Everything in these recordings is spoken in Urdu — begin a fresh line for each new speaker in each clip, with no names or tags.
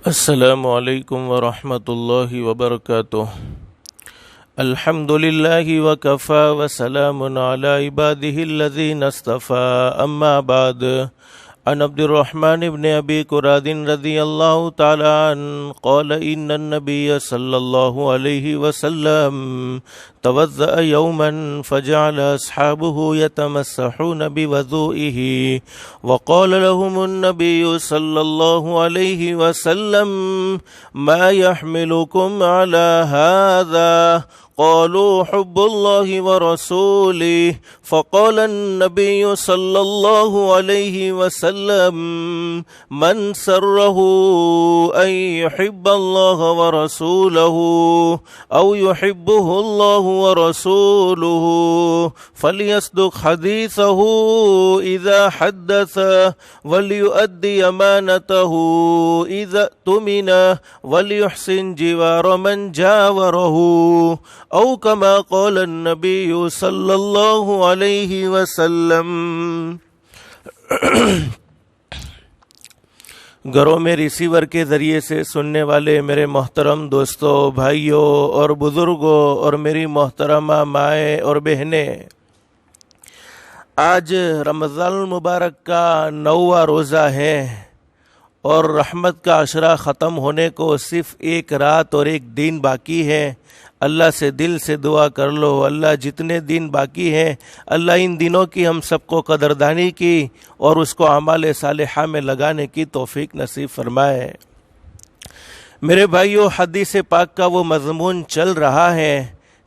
السلام علیکم ورحمۃ اللہ وبرکاتہ۔ الحمد للہ وکفی وسلام علی عبادہ الذین اصطفی، اما بعد۔ عن عبد الرحمن بن ابی قراد رضی اللہ تعالی عنہ قال ان النبی صلی اللہ علیہ وسلم توضأ یوما فجعل اصحابه يتمسحون بوضوئه وقال لهم النبي صلی اللہ علیہ وسلم ما يحملكم على هذا؟ قالوا حب الله ورسوله، فقال النبي صلى الله عليه وسلم من سره أن يحب الله ورسوله أو يحبه الله ورسوله فليصدق حديثه إذا حدث وليؤدي أمانته إذا اؤتمن وليحسن جوار من جاوره، او کما قال النبی صلی اللہ علیہ وسلم۔ گھروں میں ریسیور کے ذریعے سے سننے والے میرے محترم دوستوں، بھائیوں اور بزرگوں اور میری محترمہ مائیں اور بہنیں، آج رمضان المبارک کا 9واں روزہ ہے اور رحمت کا عشرہ ختم ہونے کو صرف ایک رات اور ایک دن باقی ہے۔ اللہ سے دل سے دعا کر لو، اللہ جتنے دن باقی ہیں اللہ ان دنوں کی ہم سب کو قدردانی کی اور اس کو اعمال صالحہ میں لگانے کی توفیق نصیب فرمائے۔ میرے بھائیو، حدیث پاک کا وہ مضمون چل رہا ہے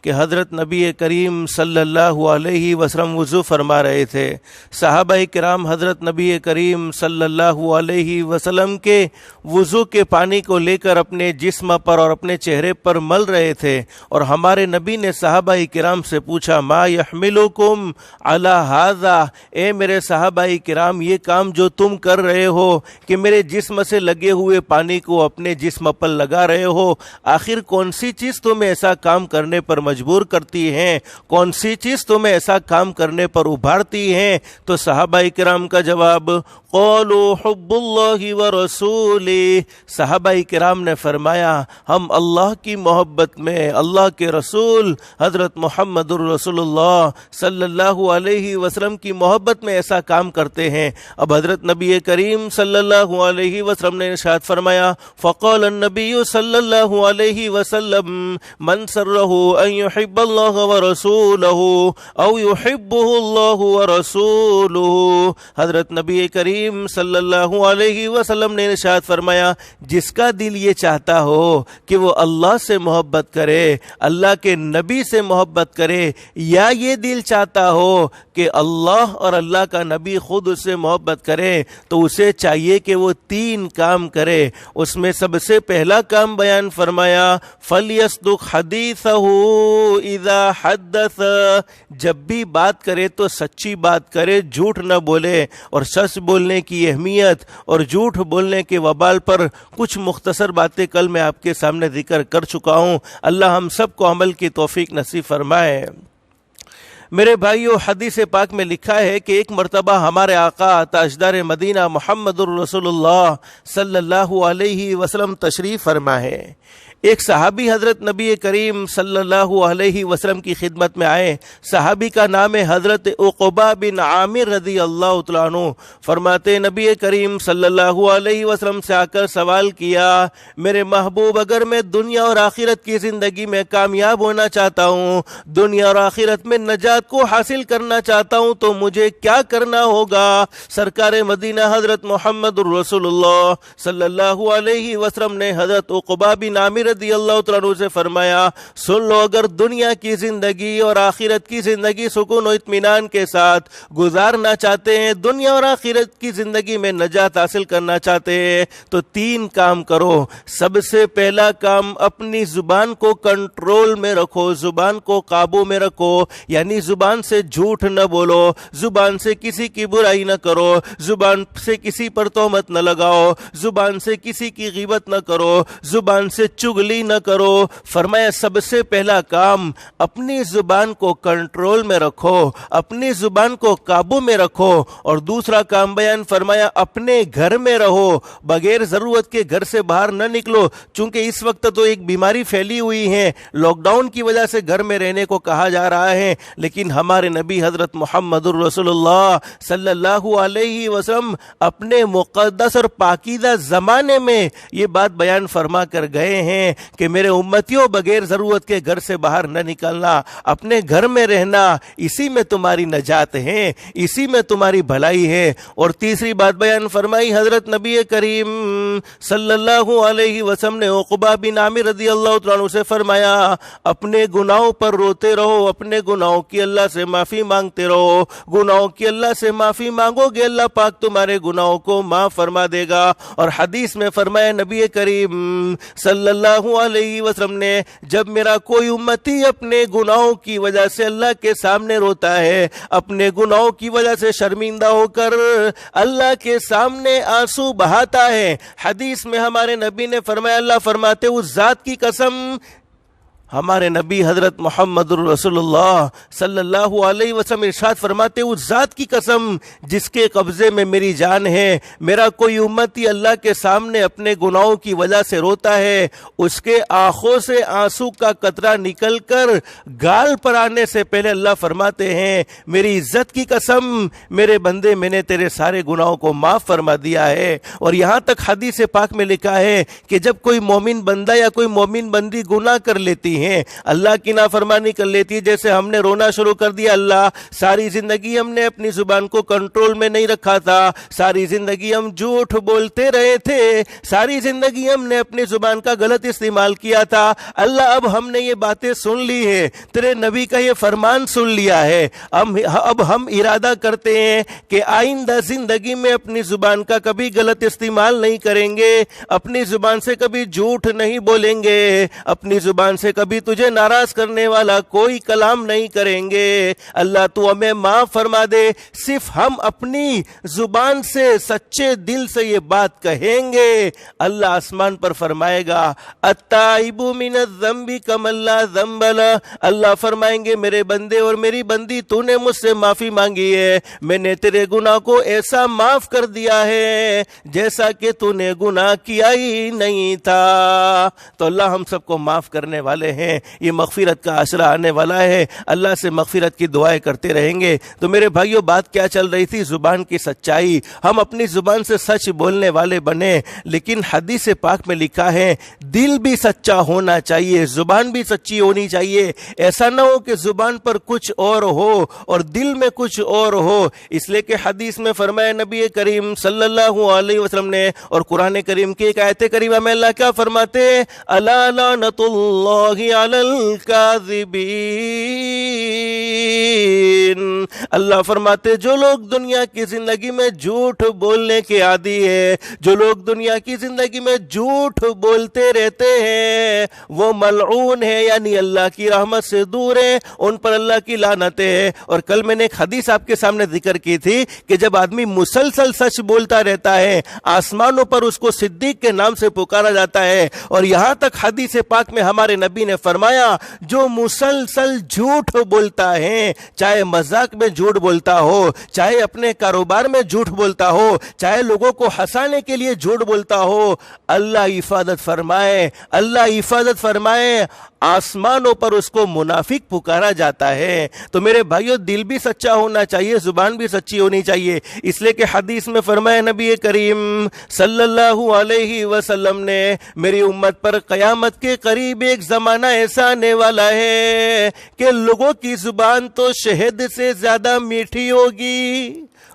کہ حضرت نبی کریم صلی اللہ علیہ وسلم وضو فرما رہے تھے۔ صحابہ کرام حضرت نبی کریم صلی اللہ علیہ وسلم کے وضو کے پانی کو لے کر اپنے جسم پر اور اپنے چہرے پر مل رہے تھے، اور ہمارے نبی نے صحابہ کرام سے پوچھا ما یحملکم علی ھذا، اے میرے صحابہ کرام، یہ کام جو تم کر رہے ہو کہ میرے جسم سے لگے ہوئے پانی کو اپنے جسم پر لگا رہے ہو، آخر کون سی چیز تمہیں ایسا کام کرنے پر مجبور کرتی ہیں؟ کون سی چیز تمہیں ایسا کام کرنے پر ابھارتی ہیں؟ تو صحابہ کرام کا جواب قالوا حب اللہ ورسولہ، صحابہ کرام نے فرمایا ہم اللہ کی محبت میں، اللہ کے رسول حضرت محمد الرسول اللہ صلی اللہ علیہ وسلم کی محبت میں ایسا کام کرتے ہیں۔ اب حضرت نبی کریم صلی اللہ علیہ وسلم نے ارشاد فرمایا فقال النبی صلی اللہ علیہ وسلم من سرہ ان يحب اللہ ورسولہ او يحبہ اللہ ورسولہ، حضرت نبی کریم صلی اللہ علیہ وسلم نے ارشاد فرمایا جس کا دل یہ چاہتا ہو کہ وہ اللہ سے محبت کرے، اللہ کے نبی سے محبت کرے، یا یہ دل چاہتا ہو کہ اللہ اور اللہ کا نبی خود اس سے محبت کرے، تو اسے چاہیے کہ وہ 3 کام کرے۔ اس میں سب سے پہلا کام بیان فرمایا فَلْيَصْدُقْ حَدِيثَهُ اِذَا حَدَّثَ، جب بھی بات کرے تو سچی بات کرے، جھوٹ نہ بولے۔ اور سچ بولنے کی اہمیت اور جھوٹ بولنے کے وبال پر کچھ مختصر باتیں کل میں آپ کے سامنے ذکر کر چکا ہوں۔ اللہ ہم سب کو عمل کی توفیق نصیب فرمائے۔ میرے بھائیو، حدیث پاک میں لکھا ہے کہ ایک مرتبہ ہمارے آقا تاجدار مدینہ محمد الرسول اللہ صلی اللہ علیہ وسلم تشریف فرما ہے۔ ایک صحابی حضرت نبی کریم صلی اللہ علیہ وسلم کی خدمت میں آئے۔ صحابی کا نام ہے حضرت عقبہ بن عامر رضی اللہ تعالیٰ عنہ۔ فرماتے نبی کریم صلی اللہ علیہ وسلم سے آ کر سوال کیا میرے محبوب، اگر میں دنیا اور آخرت کی زندگی میں کامیاب ہونا چاہتا ہوں، دنیا اور آخرت میں نجات کو حاصل کرنا چاہتا ہوں، تو مجھے کیا کرنا ہوگا؟ سرکار مدینہ حضرت محمد الرسول اللہ صلی اللہ علیہ وسلم نے حضرت عقبہ بن عامر رضی اللہ تعالیٰ عنہ سے فرمایا سن لو، اگر دنیا کی زندگی اور آخرت کی زندگی سکون و اطمینان کے ساتھ گزارنا چاہتے ہیں، دنیا اور آخرت کی زندگی میں نجات حاصل کرنا چاہتے ہیں، تو 3 کام کرو۔ سب سے پہلا کام، اپنی زبان کو کنٹرول میں رکھو، زبان کو قابو میں رکھو، یعنی زبان سے جھوٹ نہ بولو، زبان سے کسی کی برائی نہ کرو، زبان سے کسی پر تہمت نہ لگاؤ، زبان سے کسی کی غیبت نہ کرو، زبان سے چغلی نہ کرو۔ فرمایا سب سے پہلا کام اپنی زبان کو کنٹرول میں رکھو، اپنی زبان کو قابو میں رکھو، اور دوسرا کام بیان فرمایا اپنے گھر میں رہو، بغیر ضرورت کے گھر سے باہر نہ نکلو، چونکہ اس وقت تو ایک بیماری پھیلی ہوئی ہے، لاک ڈاؤن کی وجہ سے گھر میں رہنے کو کہا جا رہا ہے، لیکن ہمارے نبی حضرت محمد الرسول اللہ صلی اللہ علیہ وسلم اپنے مقدس اور پاکیزہ زمانے میں یہ بات بیان فرما کر گئے ہیں کہ میرے امتیوں بغیر ضرورت کے گھر سے باہر نہ نکلنا، اپنے گھر میں رہنا، اسی میں تمہاری نجات ہے، اسی میں تمہاری بھلائی ہے۔ اور تیسری بات بیان فرمائی حضرت نبی کریم صلی اللہ علیہ وسلم نے عقبہ بن عامر رضی اللہ تعالیٰ عنہ سے فرمایا اپنے گناہوں پر روتے رہو، اپنے گناہوں کی اللہ سے معافی مانگتے رہو، گناہوں کی اللہ سے معافی مانگو گے اللہ پاک تمہارے گناہوں کو معاف فرما دے گا۔ اور حدیث میں فرمایا نبی کریم صلی اللہ علیہ وسلم نے جب میرا کوئی امتی اپنے گناہوں کی وجہ سے اللہ کے سامنے روتا ہے، اپنے گناہوں کی وجہ سے شرمندہ ہو کر اللہ کے سامنے آنسو بہاتا ہے، حدیث میں ہمارے نبی نے فرمایا اللہ فرماتے اس ذات کی قسم، ہمارے نبی حضرت محمد الرسول اللہ صلی اللہ علیہ وسلم ارشاد فرماتے اس ذات کی قسم جس کے قبضے میں میری جان ہے، میرا کوئی امتی اللہ کے سامنے اپنے گناہوں کی وجہ سے روتا ہے، اس کے آنکھوں سے آنسو کا قطرہ نکل کر گال پر آنے سے پہلے اللہ فرماتے ہیں میری عزت کی قسم میرے بندے میں نے تیرے سارے گناہوں کو معاف فرما دیا ہے۔ اور یہاں تک حدیث پاک میں لکھا ہے کہ جب کوئی مومن بندہ یا کوئی مومن بندی گناہ کر لیتی ہیں، اللہ کی نافرمانی کر لیتی ہے، جیسے ہم نے رونا شروع کر دیا، اللہ ساری زندگی ہم نے اپنی زبان کو کنٹرول میں نہیں رکھا تھا، ساری زندگی ہم جھوٹ بولتے رہے تھے، ساری زندگی ہم نے اپنی زبان کا غلط استعمال کیا تھا، اللہ اب ہم نے یہ باتیں سن لی ہے، تیرے نبی کا یہ فرمان سن لیا ہے، اب ہم ارادہ کرتے ہیں کہ آئندہ زندگی میں اپنی زبان کا کبھی غلط استعمال نہیں کریں گے، اپنی زبان سے کبھی جھوٹ نہیں بولیں گے، اپنی زبان سے کبھی تجھے ناراض کرنے والا کوئی کلام نہیں کریں گے، اللہ تو ہمیں معاف فرما دے، صرف ہم اپنی زبان سے سچے دل سے یہ بات کہیں گے، اللہ آسمان پر فرمائے گا التائب من الذنب کمن لا ذنب لہ، اللہ فرمائیں گے میرے بندے اور میری بندی تو نے مجھ سے معافی مانگی ہے، میں نے تیرے گناہ کو ایسا معاف کر دیا ہے جیسا کہ تو نے گناہ کیا ہی نہیں تھا۔ تو اللہ ہم سب کو معاف کرنے والے ہیں، یہ مغفرت کا عشرہ آنے والا ہے، اللہ سے مغفرت کی دعائیں کرتے رہیں گے۔ تو میرے بھائیوں بات کیا چل رہی تھی؟ زبان کی سچائی، ہم اپنی زبان سے سچ بولنے والے بنے، لیکن حدیث پاک میں لکھا ہے دل بھی سچا ہونا چاہیے، زبان بھی سچی ہونی چاہیے، ایسا نہ ہو کہ زبان پر کچھ اور ہو اور دل میں کچھ اور ہو، اس لیے کہ حدیث میں فرمایا نبی کریم صلی اللہ علیہ وسلم نے، اور قرآن کریم کی ایک آیت کریمہ میں اللہ کیا فرماتے ہیں الا لعنۃ اللہ علی الکاذبین، اللہ فرماتے جو لوگ دنیا کی زندگی میں جھوٹ بولنے کے عادی ہے، جو لوگ دنیا کی زندگی میں جھوٹ بولتے رہتے ہیں وہ ملعون ہے، یعنی اللہ کی رحمت سے دور ہے، ان پر اللہ کی لعنت ہے۔ اور کل میں نے ایک حدیث آپ کے سامنے ذکر کی تھی کہ جب آدمی مسلسل سچ بولتا رہتا ہے آسمانوں پر اس کو صدیق کے نام سے پکارا جاتا ہے، اور یہاں تک حدیث پاک میں ہمارے نبی نے فرمایا جو مسلسل جھوٹ بولتا ہے، چاہے مذاق میں جھوٹ بولتا ہو، چاہے اپنے کاروبار میں جھوٹ بولتا ہو، چاہے لوگوں کو ہنسانے کے لیے جھوٹ بولتا ہو، اللہ حفاظت فرمائے، اللہ حفاظت فرمائے، آسمانوں پر اس کو منافق پکارا جاتا ہے۔ تو میرے بھائیو دل بھی سچا ہونا چاہیے، زبان بھی سچی ہونی چاہیے، اس لیے کہ حدیث میں فرمایا نبی کریم صلی اللہ علیہ وسلم نے میری امت پر قیامت کے قریب ایک زمانہ ایسا آنے والا ہے کہ لوگوں کی زبان تو شہد سے زیادہ میٹھی ہوگی،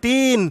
3,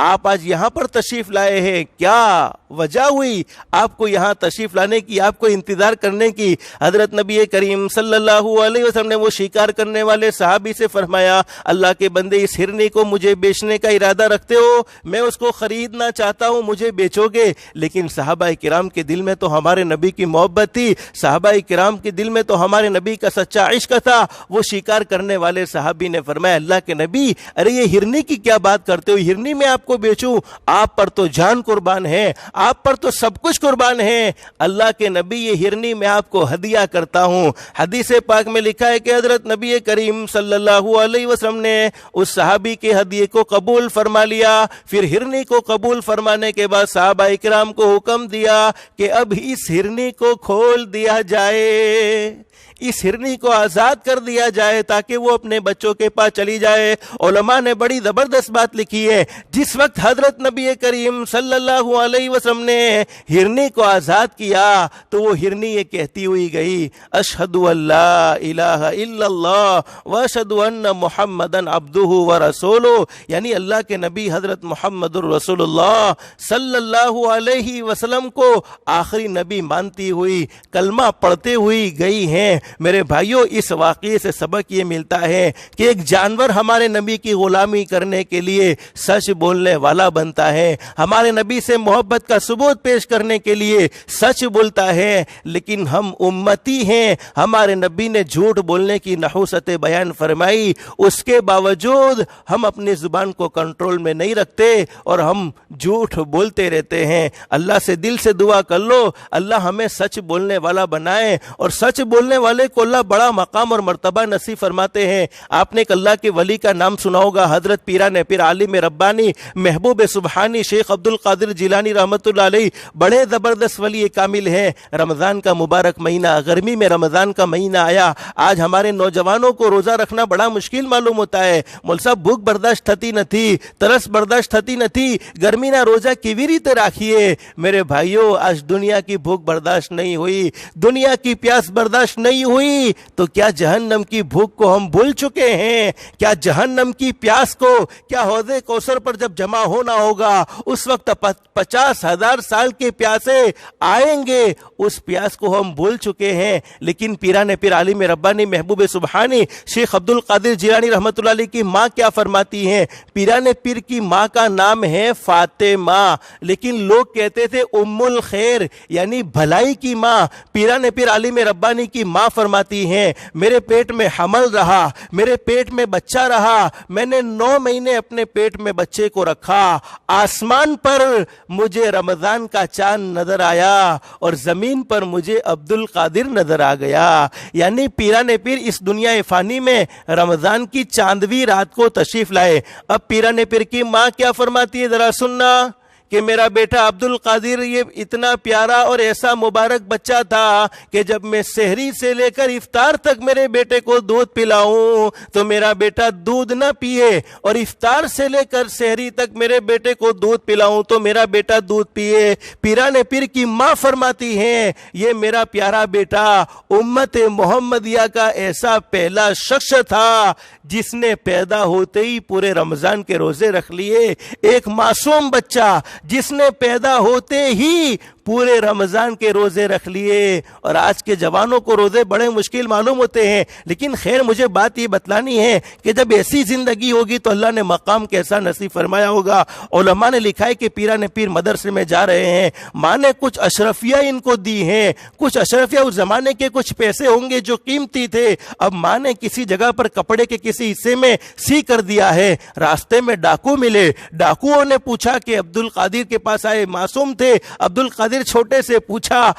آپ آج یہاں پر تشریف لائے ہیں, کیا وجہ ہوئی آپ کو یہاں تشریف لانے کی, آپ کو انتظار کرنے کی؟ حضرت نبی کریم صلی اللہ علیہ وسلم نے وہ شکار کرنے والے صحابی سے فرمایا, اللہ کے بندے اس ہرنی کو مجھے بیچنے کا ارادہ رکھتے ہو؟ میں اس کو خریدنا چاہتا ہوں, مجھے بیچو گے؟ لیکن صحابہ کرام کے دل میں تو ہمارے نبی کی محبت تھی, صحابہ کرام کے دل میں تو ہمارے نبی کا سچا عشق تھا. وہ شکار کرنے والے صحابی نے فرمایا, اللہ کے نبی, ارے یہ ہرنی کی کیا بات کرتے ہو, ہرنی میں آپ کو بیچوں؟ آپ پر تو جان قربان ہے, آپ پر تو سب کچھ قربان ہے. اللہ کے نبی, یہ ہرنی میں آپ کو ہدیہ کرتا ہوں. حدیث پاک میں لکھا ہے کہ حضرت نبی کریم صلی اللہ علیہ وسلم نے اس صحابی کے ہدیے کو قبول فرما لیا. پھر ہرنی کو قبول فرمانے کے بعد صحابہ کرام کو حکم دیا کہ اب اس ہرنی کو کھول دیا جائے, اس ہرنی کو آزاد کر دیا جائے تاکہ وہ اپنے بچوں کے پاس چلی جائے. علماء نے بڑی زبردست بات لکھی ہے, جس وقت حضرت نبی کریم صلی اللہ علیہ وسلم نے ہرنی کو آزاد کیا تو وہ ہرنی یہ کہتی ہوئی گئی, اشہد ان لا الہ الا اللہ واشہد ان محمدن عبدہ ورسولہ, یعنی اللہ کے نبی حضرت محمد الرسول اللہ صلی اللہ علیہ وسلم کو آخری نبی مانتی ہوئی, کلمہ پڑھتے ہوئی گئی ہیں. میرے بھائیوں, اس واقعے سے سبق یہ ملتا ہے کہ ایک جانور ہمارے نبی کی غلامی کرنے کے لیے سچ بولنے والا بنتا ہے, ہمارے نبی سے محبت کا ثبوت پیش کرنے کے لیے سچ بولتا ہے. لیکن ہم امتی ہیں, ہمارے نبی نے جھوٹ بولنے کی نحوست بیان فرمائی, اس کے باوجود ہم اپنی زبان کو کنٹرول میں نہیں رکھتے اور ہم جھوٹ بولتے رہتے ہیں. اللہ سے دل سے دعا کر لو, اللہ ہمیں سچ بولنے والا بنائے, اور سچ بولنے والے کو اللہ بڑا مقام اور مرتبہ نصیب فرماتے ہیں. آپ نے ایک اللہ کے ولی کا نام سنا ہوگا, حضرت پیران پیر عالم ربانی محبوب سبحانی شیخ عبد القادر جیلانی رحمۃ اللہ علیہ, بڑے زبردست ولی کامل ہیں. رمضان کا مبارک مہینہ, گرمی میں رمضان کا مہینہ آیا, آج ہمارے نوجوانوں کو روزہ رکھنا بڑا مشکل معلوم ہوتا ہے. مول صاحب بھوک برداشت تھتی نہ تھی, ترس برداشت تھتی نہ تھی, گرمی نہ روزہ کیوی ریتے راکھیے. میرے بھائیوں, آج دنیا کی بھوک برداشت نہیں ہوئی, دنیا کی پیاس برداشت نہیں ہوئی, تو کیا جہنم کی بھوک کو ہم بھول چکے ہیں؟ کیا جہنم کی پیاس کو, کیا حوض کوثر پر جب جمع ہونا ہوگا اس وقت 50,000 سال کے پیاسے آئیں گے, اس پیاس کو ہم بھول چکے ہیں؟ لیکن پیران پیر عالم ربانی محبوب سبحانی شیخ عبد القادر جیلانی رحمۃ اللہ علیہ کی ماں کیا فرماتی ہیں؟ پیران پیر کی ماں کا نام ہے فاطمہ, لیکن لوگ کہتے تھے ام الخیر, یعنی بھلائی کی ماں. پیران پیر عالم ربانی کی ماں فرماتی ہیں, میرے پیٹ میں حمل رہا, میرے پیٹ میں بچہ رہا, میں نے 9 مہینے اپنے پیٹ میں بچے کو رکھا, آسمان پر مجھے رمضان کا چاند نظر آیا اور زمین پر مجھے عبد القادر نظر آ گیا. یعنی پیران پیر اس دنیا فانی میں رمضان کی چاندوی رات کو تشریف لائے. اب پیران پیر کی ماں کیا فرماتی ہے, ذرا سننا, کہ میرا بیٹا عبد القادر یہ اتنا پیارا اور ایسا مبارک بچہ تھا کہ جب میں سحری سے لے کر افطار تک میرے بیٹے کو دودھ پلاؤں تو میرا بیٹا دودھ نہ پیے, اور افطار سے لے کر سحری تک میرے بیٹے کو دودھ پلاؤں تو میرا بیٹا دودھ پیے. پیران پیر کی ماں فرماتی ہیں, یہ میرا پیارا بیٹا امت محمدیہ کا ایسا پہلا شخص تھا جس نے پیدا ہوتے ہی پورے رمضان کے روزے رکھ لیے. ایک معصوم بچہ جس نے پیدا ہوتے ہی پورے رمضان کے روزے رکھ لیے. اور آج کے جوانوں کو روزے بڑے مشکل معلوم ہوتے ہیں, لیکن خیر مجھے بات یہ بتلانی ہے کہ جب ایسی زندگی ہوگی تو اللہ نے مقام کیسا نصیب فرمایا ہوگا. علماء نے لکھا ہے کہ پیران پیر مدرسے میں جا رہے ہیں, ماں نے کچھ اشرفیہ ان کو دی ہیں, کچھ اشرفیہ اس زمانے کے کچھ پیسے ہوں گے جو قیمتی تھے. اب ماں نے کسی جگہ پر کپڑے کے کسی حصے میں سی کر دیا ہے, راستے میں ڈاکو ملے, ڈاکوؤں نے پوچھا کہ عبد القادر کے پاس آئے, معصوم تھے. عبد القادر چھوٹے سے پوچھا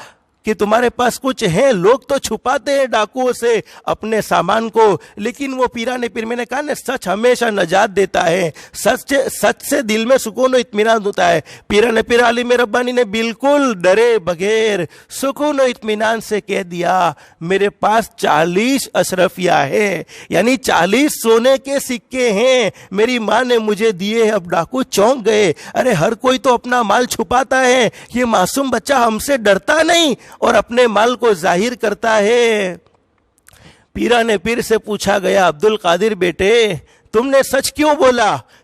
کہ تمہارے پاس کچھ ہے؟ لوگ تو چھپاتے ہیں ڈاکوؤں سے اپنے سامان کو, لیکن وہ پیران پیر, میں نے کہا نا سچ ہمیشہ نجات دیتا ہے, سچ سے دل میں سکون و اطمینان ہوتا ہے. پیران پیر عالم ربانی نے بالکل ڈرے بغیر سکون و اطمینان سے کہہ دیا, میرے پاس 40 اشرفیہ ہے, یعنی 40 سونے کے سکے ہیں, میری ماں نے مجھے دیے. اب ڈاکو چونک گئے, ارے ہر کوئی تو اپنا مال چھپاتا ہے, یہ معصوم بچہ ہم سے ڈرتا نہیں اور اپنے مال کو ظاہر کرتا ہے. پیران پیر سے پوچھا گیا, عبد القادر بیٹے تم نے سچ کیوں بولا؟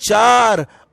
4,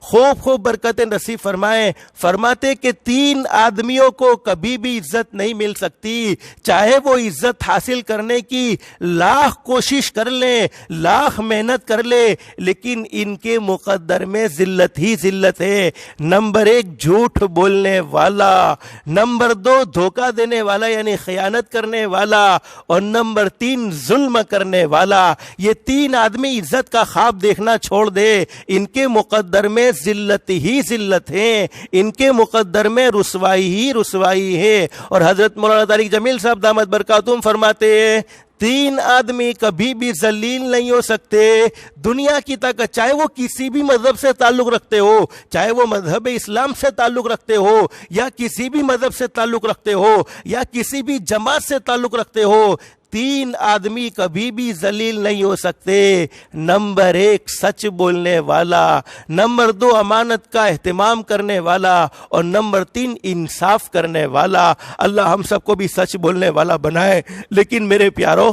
خوب خوب برکتیں نصیب فرمائیں۔ فرماتے کہ 3 آدمیوں کو کبھی بھی عزت نہیں مل سکتی، چاہے وہ عزت حاصل کرنے کی لاکھ کوشش کر لیں، لاکھ محنت کر لے، لیکن ان کے مقدر میں ذلت ہی ذلت ہے۔ نمبر 1 جھوٹ بولنے والا، نمبر 2 دھوکہ دینے والا یعنی خیانت کرنے والا، اور نمبر 3 ظلم کرنے والا۔ یہ 3 آدمی عزت کا خواب دیکھنا چھوڑ دے، ان کے مقدر میں ذلت ہی ذلت ہے، ان کے مقدر میں رسوائی ہی رسوائی ہے۔ اور حضرت مولانا طارق جمیل صاحب دامت برکاتہم فرماتے ہیں 3 آدمی کبھی بھی ذلیل نہیں ہو سکتے دنیا کی طاقت، چاہے وہ کسی بھی مذہب سے تعلق رکھتے ہو، چاہے وہ مذہب اسلام سے تعلق رکھتے ہو، یا کسی بھی مذہب سے تعلق رکھتے ہو، یا کسی بھی جماعت سے تعلق رکھتے ہو، 3 آدمی کبھی بھی ذلیل نہیں ہو سکتے۔ نمبر 1 سچ بولنے والا، نمبر 2 امانت کا اہتمام کرنے والا، اور نمبر 3 انصاف کرنے والا۔ اللہ ہم سب کو بھی سچ بولنے والا بنائے۔ لیکن میرے پیارو،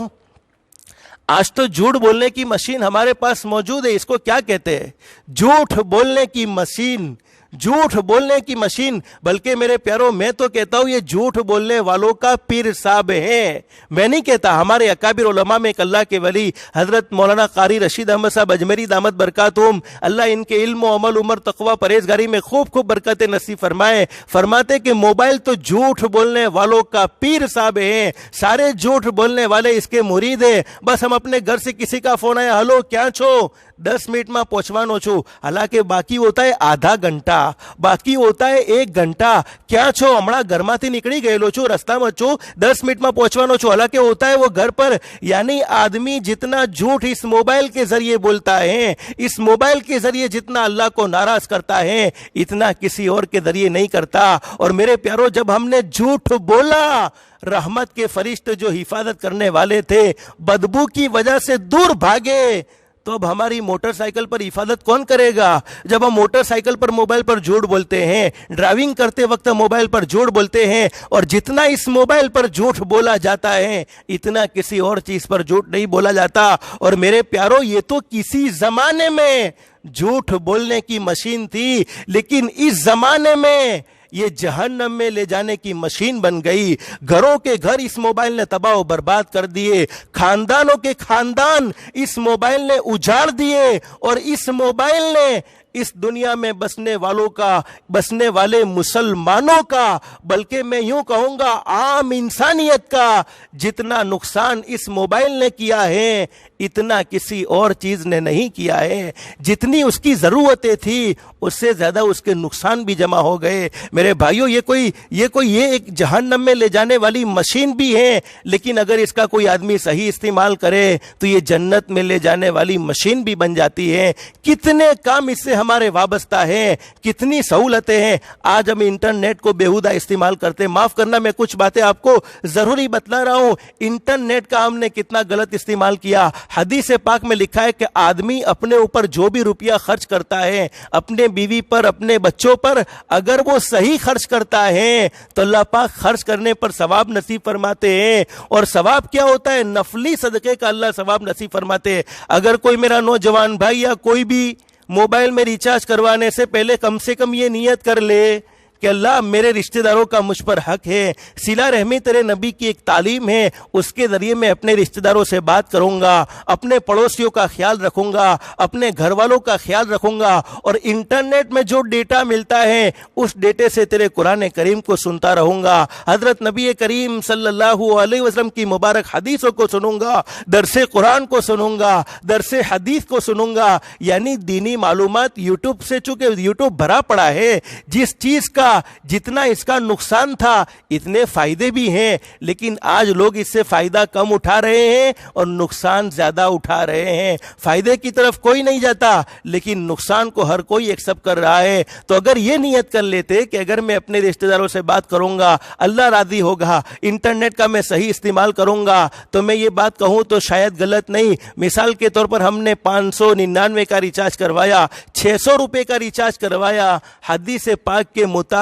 آج تو جھوٹ بولنے کی مشین ہمارے پاس موجود ہے، اس کو کیا کہتے ہیں؟ جھوٹ بولنے کی مشین، جھوٹ بولنے کی مشین۔ بلکہ میرے پیارو میں تو کہتا ہوں یہ جھوٹ بولنے والوں کا پیر صاحب ہے، میں نہیں کہتا۔ ہمارے اکابر علماء میں ایک اللہ کے ولی حضرت مولانا قاری رشید احمد صاحب اجمیری دامت برکاتہم، اللہ ان کے علم و عمل عمر تقوی پرہیزگاری میں خوب خوب برکتیں نصیب فرمائے، فرماتے کہ موبائل تو جھوٹ بولنے والوں کا پیر صاحب ہے، سارے جھوٹ بولنے والے اس کے مرید ہیں۔ بس ہم اپنے گھر سے کسی کا فون آیا، ہلو کیا چھو 10 منٹ میں پہنچوانو چھو، حالانکہ باقی ہوتا ہے آدھا گھنٹہ، باقی ہوتا ہے 1 گھنٹہ۔ کیا چھو ہمڑا گھر ماتی نکڑی گئے لو چھو، رستہ میں چھو 10 منٹ میں پہنچوانو چھو، حالانکہ ہوتا ہے وہ گھر پر۔ یعنی آدمی جتنا جھوٹ اس موبائل کے ذریعے بولتا ہے، اس موبائل کے ذریعے جتنا اللہ کو ناراض کرتا ہے، اتنا کسی اور کے ذریعے نہیں کرتا۔ اور میرے پیارو، جب ہم نے جھوٹ بولا، رحمت کے فرشتے جو حفاظت کرنے والے تھے بدبو کی وجہ سے دور بھاگے، تو اب ہماری موٹر سائیکل پر حفاظت کون کرے گا؟ جب ہم موٹر سائیکل پر موبائل پر جھوٹ بولتے ہیں، ڈرائیونگ کرتے وقت موبائل پر جھوٹ بولتے ہیں، اور جتنا اس موبائل پر جھوٹ بولا جاتا ہے اتنا کسی اور چیز پر جھوٹ نہیں بولا جاتا۔ اور میرے پیارو، یہ تو کسی زمانے میں جھوٹ بولنے کی مشین تھی، لیکن اس زمانے میں یہ جہنم میں لے جانے کی مشین بن گئی۔ گھروں کے گھر اس موبائل نے تباہ و برباد کر دیے، خاندانوں کے خاندان اس موبائل نے اجاڑ دیے، اور اس موبائل نے اس دنیا میں بسنے والوں کا، بسنے والے مسلمانوں کا، بلکہ میں یوں کہوں گا عام انسانیت کا جتنا نقصان اس موبائل نے کیا ہے اتنا کسی اور چیز نے نہیں کیا ہے۔ جتنی اس کی ضرورتیں تھی اس سے زیادہ اس کے نقصان بھی جمع ہو گئے۔ میرے بھائیوں، یہ ایک جہنم میں لے جانے والی مشین بھی ہے، لیکن اگر اس کا کوئی آدمی صحیح استعمال کرے تو یہ جنت میں لے جانے والی مشین بھی بن جاتی ہے۔ کتنے کام اس سے ہمارے وابستہ ہیں، کتنی سہولتیں ہیں۔ آج ہم انٹرنیٹ کو بیہودہ استعمال کرتے ہیں۔ معاف کرنا، میں کچھ باتیں آپ کو ضروری بتلا رہا ہوں۔ انٹرنیٹ کا ہم نے کتنا غلط استعمال کیا۔ حدیث پاک میں لکھا ہے کہ آدمی اپنے اوپر جو بھی روپیہ خرچ کرتا ہے، اپنے بیوی پر، اپنے بچوں پر، اگر وہ صحیح خرچ کرتا ہے تو اللہ پاک خرچ کرنے پر ثواب نصیب فرماتے ہیں۔ اور ثواب کیا ہوتا ہے؟ نفلی صدقے کا اللہ ثواب نصیب فرماتے ہیں۔ اگر کوئی میرا نوجوان بھائی یا کوئی بھی موبائل میں ریچارج کروانے سے پہلے کم سے کم یہ نیت کر لے کہ اللہ میرے رشتہ داروں کا مجھ پر حق ہے، صلہ رحمی تیرے نبی کی ایک تعلیم ہے، اس کے ذریعے میں اپنے رشتہ داروں سے بات کروں گا، اپنے پڑوسیوں کا خیال رکھوں گا، اپنے گھر والوں کا خیال رکھوں گا، اور انٹرنیٹ میں جو ڈیٹا ملتا ہے اس ڈیٹے سے تیرے قرآن کریم کو سنتا رہوں گا، حضرت نبی کریم صلی اللہ علیہ وسلم کی مبارک حدیثوں کو سنوں گا، درس قرآن کو سنوں گا، درس حدیث کو سنوں گا۔ یعنی دینی معلومات یوٹیوب سے، چونکہ یوٹیوب بھرا پڑا ہے، جس چیز کا جتنا اس کا نقصان تھا اتنے فائدے بھی ہیں، لیکن آج لوگ اس سے فائدہ کم اٹھا رہے ہیں اور نقصان زیادہ اٹھا رہے ہیں۔ فائدے کی طرف کوئی نہیں جاتا، لیکن نقصان کو ہر کوئی ایکسپٹ کر رہا ہے۔ تو اگر یہ نیت کر لیتے کہ اگر میں اپنے رشتہ داروں سے بات کروں گا اللہ راضی ہوگا، انٹرنیٹ کا میں صحیح استعمال کروں گا، تو میں یہ بات کہوں تو شاید غلط نہیں۔ مثال کے طور پر ہم نے 599 کا ریچارج کروایا، 600 روپے کا ریچارج کروایا، حدیث پاک کے مطابق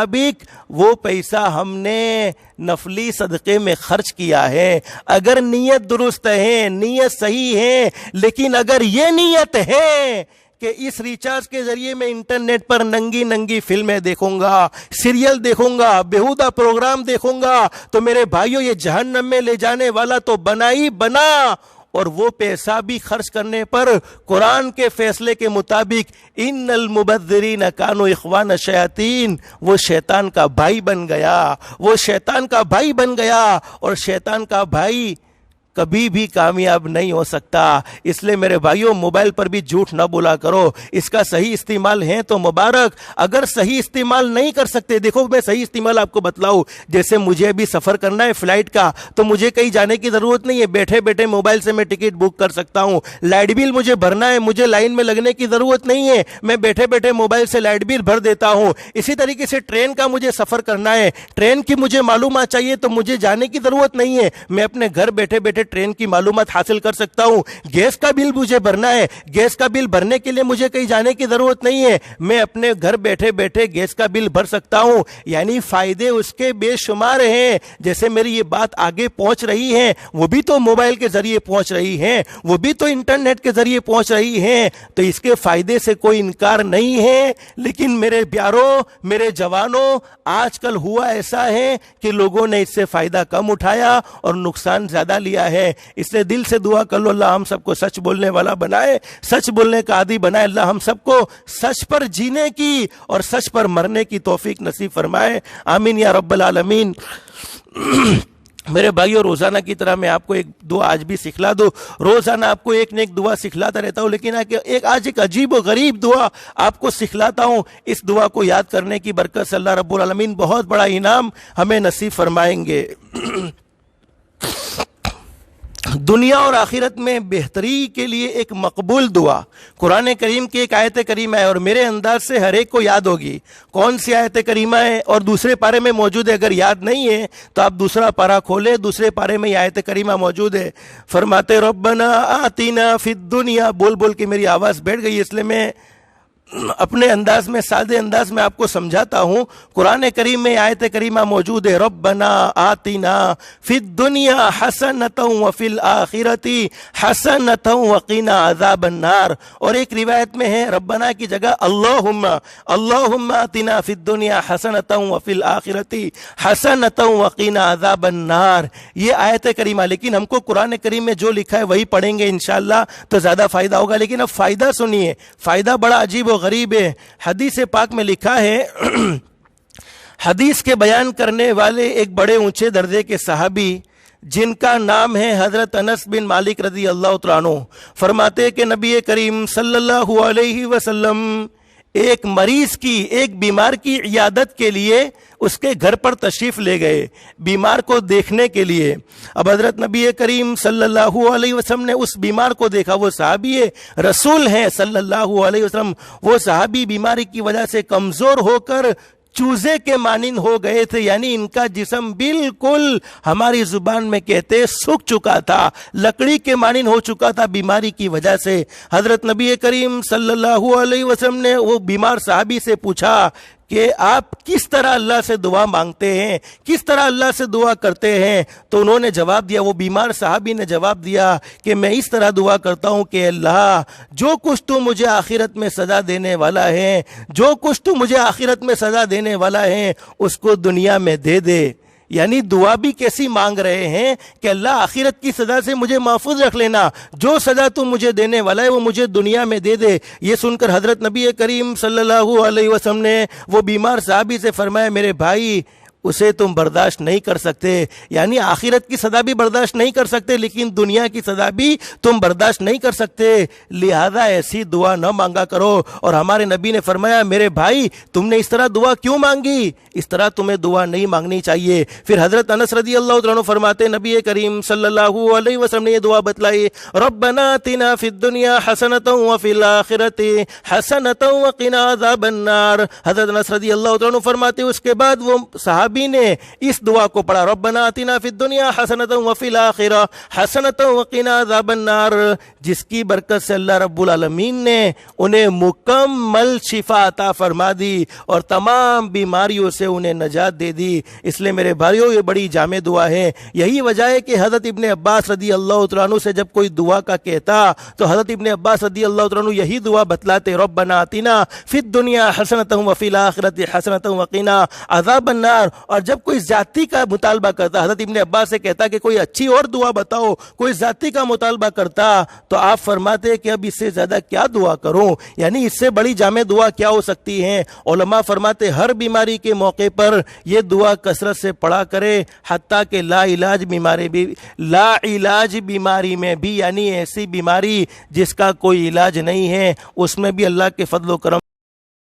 وہ پیسہ ہم نے نفلی صدقے میں خرچ کیا ہے. اگر نیت درست ہے, نیت صحیح ہے, لیکن اگر یہ نیت ہے کہ اس ریچارج کے ذریعے میں انٹرنیٹ پر ننگی فلمیں دیکھوں گا, سیریل دیکھوں گا, بیہودہ پروگرام دیکھوں گا, تو میرے بھائیوں یہ جہنم میں لے جانے والا تو بنا ہی بنا. اور وہ پیسہ بھی خرچ کرنے پر قرآن کے فیصلے کے مطابق ان المبذرین کانوا اخوان الشیاطین, وہ شیطان کا بھائی بن گیا, وہ شیطان کا بھائی بن گیا. اور شیطان کا بھائی کبھی بھی کامیاب نہیں ہو سکتا. اس لیے میرے بھائیوں موبائل پر بھی جھوٹ نہ بولا کرو. اس کا صحیح استعمال ہے تو مبارک, اگر صحیح استعمال نہیں کر سکتے, دیکھو میں صحیح استعمال آپ کو بتلاؤں. جیسے مجھے ابھی سفر کرنا ہے فلائٹ کا, تو مجھے کہیں جانے کی ضرورت نہیں ہے, بیٹھے بیٹھے موبائل سے میں ٹکٹ بک کر سکتا ہوں. لائٹ بل مجھے بھرنا ہے, مجھے لائن میں لگنے کی ضرورت نہیں ہے, میں بیٹھے بیٹھے موبائل سے لائٹ بل بھر دیتا ہوں. اسی طریقے سے ٹرین کا مجھے سفر کرنا ہے, ٹرین کی مجھے معلومات چاہیے تو مجھے جانے کی ضرورت نہیں ہے, میں اپنے گھر بیٹھے بیٹھے ٹرین کی معلومات حاصل کر سکتا ہوں. گیس کا بل مجھے بھرنا ہے, گیس کا بل بھرنے کے لیے مجھے کہیں جانے کی ضرورت نہیں ہے, میں اپنے گھر بیٹھے بیٹھے گیس کا بل بھر سکتا ہوں. یعنی فائدے اس کے بے شمار ہیں. جیسے میری یہ بات آگے پہنچ رہی ہے, وہ بھی تو موبائل کے ذریعے پہنچ رہی ہے, وہ بھی تو انٹرنیٹ کے ذریعے پہنچ رہی ہے, تو اس کے فائدے سے کوئی انکار نہیں ہے. لیکن میرے پیاروں, میرے جوانوں, آج کل ہوا ایسا ہے کہ لوگوں نے اس سے فائدہ کم اٹھایا اور نقصان زیادہ لیا ہے. اس لیے دل سے دعا کر لو, اللہ ہم سب کو سچ بولنے والا بنائے, سچ بولنے کا عادی بنائے. اللہ ہم سب کو سچ پر جینے کی اور سچ پر مرنے کی توفیق نصیب فرمائے. آمین یا رب العالمین. میرے بھائیوں, روزانہ کی طرح میں آپ کو ایک دعا آج بھی سکھلا دو. روزانہ آپ کو ایک نہ ایک دعا سکھلاتا رہتا ہوں, لیکن آج ایک عجیب و غریب دعا آپ کو سکھلاتا ہوں. اس دعا کو یاد کرنے کی برکت سے اللہ رب العالمین بہت بڑا انعام ہمیں نصیب فرمائیں گے. دنیا اور آخرت میں بہتری کے لیے ایک مقبول دعا قرآن کریم کی ایک آیت کریمہ ہے, اور میرے انداز سے ہر ایک کو یاد ہوگی. کون سی آیت کریمہ ہے اور دوسرے پارے میں موجود ہے؟ اگر یاد نہیں ہے تو آپ دوسرا پارہ کھولیں, دوسرے پارے میں یہ آیت کریمہ موجود ہے. فرماتے ربنا آتینا فی الدنیا, بول بول کے میری آواز بیٹھ گئی, اس لیے میں اپنے انداز میں, سادے انداز میں آپ کو سمجھاتا ہوں. قرآن کریم میں آیت کریمہ موجود ہے, ربنا آتینا فی الدنیا حسنۃ وفی الآخرۃ حسنۃ وقنا عذاب النار. اور ایک روایت میں ہے ربنا کی جگہ اللہم آتینا فی الدنیا حسنۃ وفی الآخرۃ حسنۃ وقنا عذاب النار. یہ آیت کریمہ, لیکن ہم کو قرآن کریم میں جو لکھا ہے وہی پڑھیں گے انشاءاللہ تو زیادہ فائدہ ہوگا. لیکن اب فائدہ سنیے, فائدہ بڑا عجیب و غریب ہے. حدیث پاک میں لکھا ہے, حدیث کے بیان کرنے والے ایک بڑے اونچے درجے کے صحابی جن کا نام ہے حضرت انس بن مالک رضی اللہ تعالیٰ عنہ, فرماتے کہ نبی کریم صلی اللہ علیہ وسلم ایک مریض کی, ایک بیمار کی عیادت کے لیے اس کے گھر پر تشریف لے گئے, بیمار کو دیکھنے کے لیے. اب حضرت نبی کریم صلی اللہ علیہ وسلم نے اس بیمار کو دیکھا, وہ صحابی رسول ہیں صلی اللہ علیہ وسلم. وہ صحابی بیماری کی وجہ سے کمزور ہو کر چوزے کے مانند ہو گئے تھے, یعنی ان کا جسم بالکل ہماری زبان میں کہتے سوکھ چکا تھا, لکڑی کے مانند ہو چکا تھا بیماری کی وجہ سے. حضرت نبی کریم صلی اللہ علیہ وسلم نے وہ بیمار صحابی سے پوچھا کہ آپ کس طرح اللہ سے دعا مانگتے ہیں, کس طرح اللہ سے دعا کرتے ہیں؟ تو انہوں نے جواب دیا, وہ بیمار صحابی نے جواب دیا کہ میں اس طرح دعا کرتا ہوں کہ اللہ جو کچھ تو مجھے آخرت میں سزا دینے والا ہے, جو کچھ تو مجھے آخرت میں سزا دینے والا ہے اس کو دنیا میں دے دے. یعنی دعا بھی کیسی مانگ رہے ہیں کہ اللہ آخرت کی سزا سے مجھے محفوظ رکھ لینا, جو سزا تو مجھے دینے والا ہے وہ مجھے دنیا میں دے دے. یہ سن کر حضرت نبی کریم صلی اللہ علیہ وسلم نے وہ بیمار صحابی سے فرمایا, میرے بھائی اسے تم برداشت نہیں کر سکتے, یعنی آخرت کی سزا بھی برداشت نہیں کر سکتے لیکن دنیا کی سزا بھی تم برداشت نہیں کر سکتے, لہذا ایسی دعا نہ مانگا کرو. اور ہمارے نبی نے فرمایا, میرے بھائی تم نے اس طرح دعا کیوں مانگی؟ اس طرح تمہیں دعا نہیں مانگنی چاہیے. پھر حضرت انس رضی اللہ عنہ فرماتے, نبی کریم صلی اللہ علیہ وسلم نے یہ دعا بتلائی, ربنا آتنا فی الدنیا حسنۃ وفی الآخرۃ حسنۃ وقنا عذاب النار. حضرت انس رضی اللہ عنہ فرماتے اس کے بعد وہ صحابی نے اس دعا کو پڑھا, ربنا آتنا فی الدنیا حسنۃ وفی الآخرہ حسنۃ وقنا عذاب النار, جس کی برکت سے اللہ رب العالمین نے انہیں مکمل شفا عطا فرما دی اور تمام بیماریوں سے انہیں نجات دے دی۔ اس لیے میرے بھائیوں یہ بڑی جامع دعا ہے۔ یہی وجہ ہے کہ حضرت ابن عباس رضی اللہ تعالیٰ عنہ سے جب کوئی دعا کا کہتا تو حضرت ابن عباس رضی اللہ تعالیٰ عنہ یہی دعا بتلاتے، ربنا آتنا فی الدنیا حسنۃ وفی الآخرۃ حسنۃ وقنا عذاب النار۔ اور جب کوئی ذاتی کا مطالبہ کرتا، حضرت ابن عباس سے کہتا کہ کوئی اچھی اور دعا بتاؤ، کوئی ذاتی کا مطالبہ کرتا، تو آپ فرماتے کہ اب اس سے زیادہ کیا دعا کروں، یعنی اس سے بڑی جامع دعا کیا ہو سکتی ہے۔ علماء فرماتے ہر بیماری کے موقع پر یہ دعا کثرت سے پڑھا کرے، حتیٰ کہ لا علاج بیماری میں بھی، یعنی ایسی بیماری جس کا کوئی علاج نہیں ہے، اس میں بھی اللہ کے فضل و کرم